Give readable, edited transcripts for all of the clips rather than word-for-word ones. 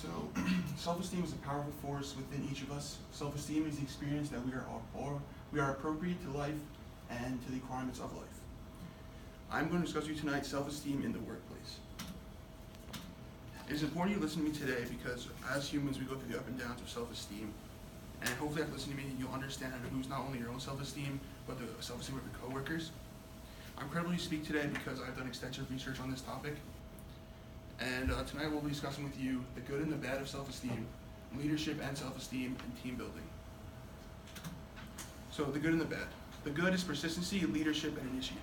So, self-esteem is a powerful force within each of us. Self-esteem is the experience that we are appropriate to life and to the requirements of life. I'm going to discuss with you tonight self-esteem in the workplace. It is important you listen to me today because as humans we go through the up and downs of self-esteem, and hopefully after listening to me you'll understand how to boost not only your own self-esteem but the self-esteem of your coworkers. I'm credible to speak today because I've done extensive research on this topic. And tonight we'll be discussing with you the good and the bad of self-esteem, leadership and self-esteem, and team building. So the good and the bad. The good is persistency, leadership, and initiative.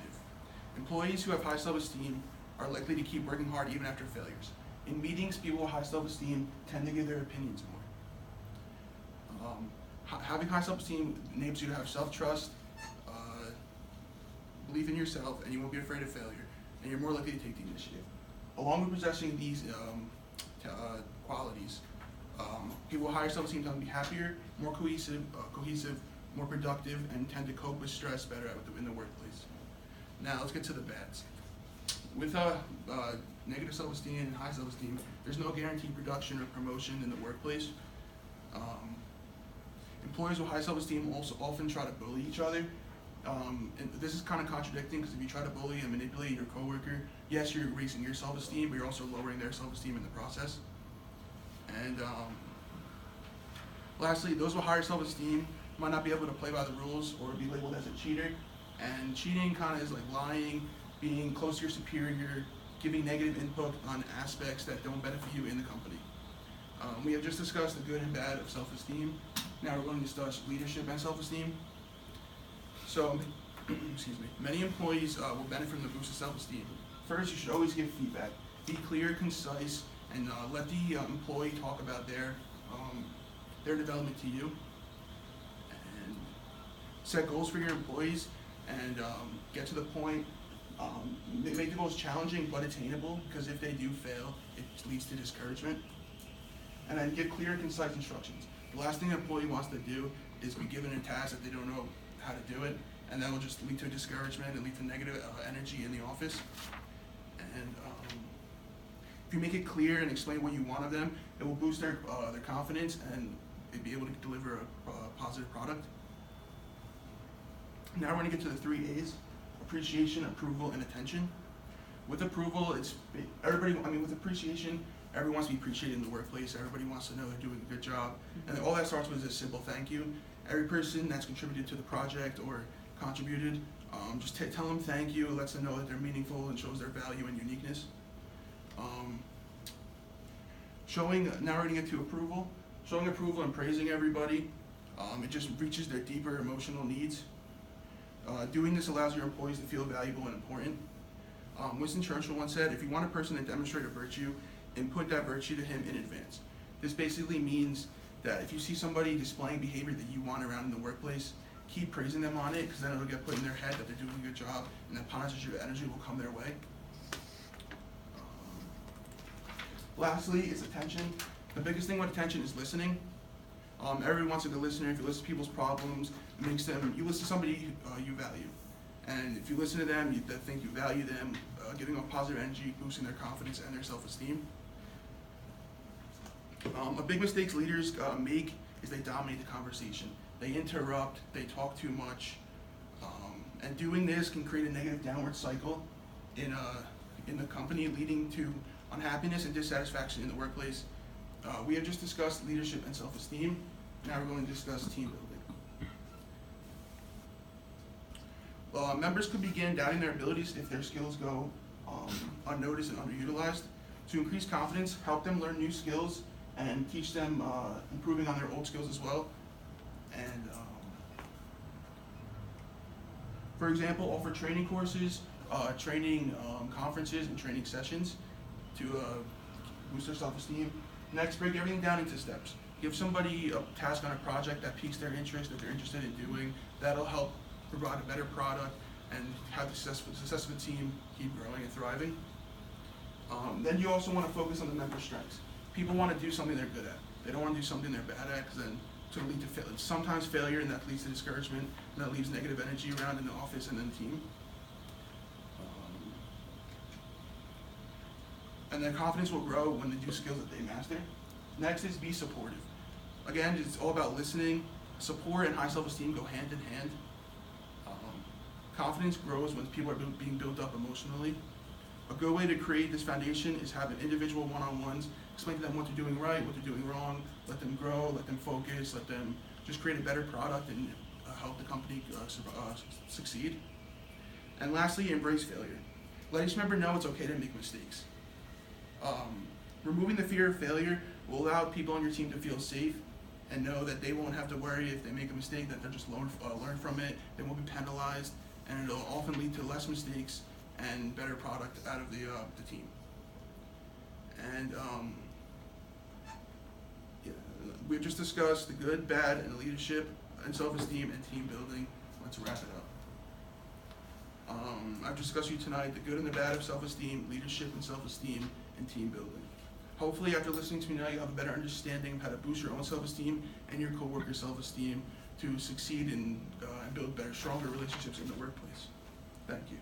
Employees who have high self-esteem are likely to keep working hard even after failures. In meetings, people with high self-esteem tend to give their opinions more. Having high self-esteem enables you to have self-trust, belief in yourself, and you won't be afraid of failure, and you're more likely to take the initiative. Along with possessing these qualities, people with higher self-esteem tend to be happier, more cohesive, more productive, and tend to cope with stress better in the workplace. Now let's get to the bads. With negative self-esteem and high self-esteem, there's no guaranteed production or promotion in the workplace. Employees with high self-esteem also often try to bully each other. And this is kind of contradicting because if you try to bully and manipulate your coworker, yes, you're raising your self-esteem, but you're also lowering their self-esteem in the process. And lastly, those with higher self-esteem might not be able to play by the rules or be labeled as a cheater. And cheating kind of is like lying, being close to your superior, giving negative input on aspects that don't benefit you in the company. We have just discussed the good and bad of self-esteem. Now we're going to discuss leadership and self-esteem. So, many employees will benefit from the boost of self-esteem. First, you should always give feedback. Be clear, concise, and let the employee talk about their development to you. And set goals for your employees and get to the point. Make the goals challenging but attainable, because if they do fail, it leads to discouragement. And then give clear, concise instructions. The last thing an employee wants to do is be given a task that they don't know how to do it, and that will just lead to discouragement and lead to negative energy in the office. And if you make it clear and explain what you want of them, it will boost their confidence and they'll be able to deliver a positive product. Now we're going to get to the 3 A's: appreciation, approval, and attention. With approval, with appreciation, everyone wants to be appreciated in the workplace. Everybody wants to know they're doing a good job. And all that starts with a simple thank you. Every person that's contributed to the project or contributed, just tell them thank you, lets them know that they're meaningful and shows their value and uniqueness. Now we're going to get to approval. Showing approval and praising everybody, it just reaches their deeper emotional needs. Doing this allows your employees to feel valuable and important. Winston Churchill once said, if you want a person to demonstrate a virtue, input that virtue to him in advance. This basically means that if you see somebody displaying behavior that you want around in the workplace, keep praising them on it, because then it'll get put in their head that they're doing a good job, and that positive energy will come their way. Lastly, is attention. The biggest thing with attention is listening. Everyone wants a good listener. If you listen to people's problems, you listen to somebody you value. And if you listen to them, they think you value them, giving off positive energy, boosting their confidence and their self-esteem. A big mistake leaders make is they dominate the conversation. They interrupt, they talk too much, and doing this can create a negative downward cycle in the company, leading to unhappiness and dissatisfaction in the workplace. We have just discussed leadership and self-esteem. Now we're going to discuss team building. Members could begin doubting their abilities if their skills go unnoticed and underutilized. To increase confidence, help them learn new skills and teach them improving on their old skills as well. And for example, offer training courses, training conferences, and training sessions to boost their self-esteem. Next, break everything down into steps. Give somebody a task on a project that piques their interest, that they're interested in doing. That'll help provide a better product and have the success of the team keep growing and thriving. Then you also want to focus on the member's strengths. People want to do something they're good at. They don't want to do something they're bad at, because then it's going to lead to sometimes failure, and that leads to discouragement, and that leaves negative energy around in the office and in the team. And their confidence will grow when they do skills that they master. Next is be supportive. Again, it's all about listening. Support and high self-esteem go hand in hand. Confidence grows when people are being built up emotionally. A good way to create this foundation is having individual one-on-ones, explain to them what they're doing right, what they're doing wrong, let them grow, let them focus, let them just create a better product and help the company succeed. And lastly, embrace failure. Let each member know it's okay to make mistakes. Removing the fear of failure will allow people on your team to feel safe and know that they won't have to worry if they make a mistake, that they'll just learn from it, they won't be penalized, and it'll often lead to less mistakes and better product out of the team. And we've just discussed the good, bad, and leadership, and self-esteem, and team building. Let's wrap it up. I've discussed with you tonight the good and the bad of self-esteem, leadership and self-esteem, and team building. Hopefully, after listening to me now, you have a better understanding of how to boost your own self-esteem and your coworkers' self-esteem to succeed and build better, stronger relationships in the workplace. Thank you.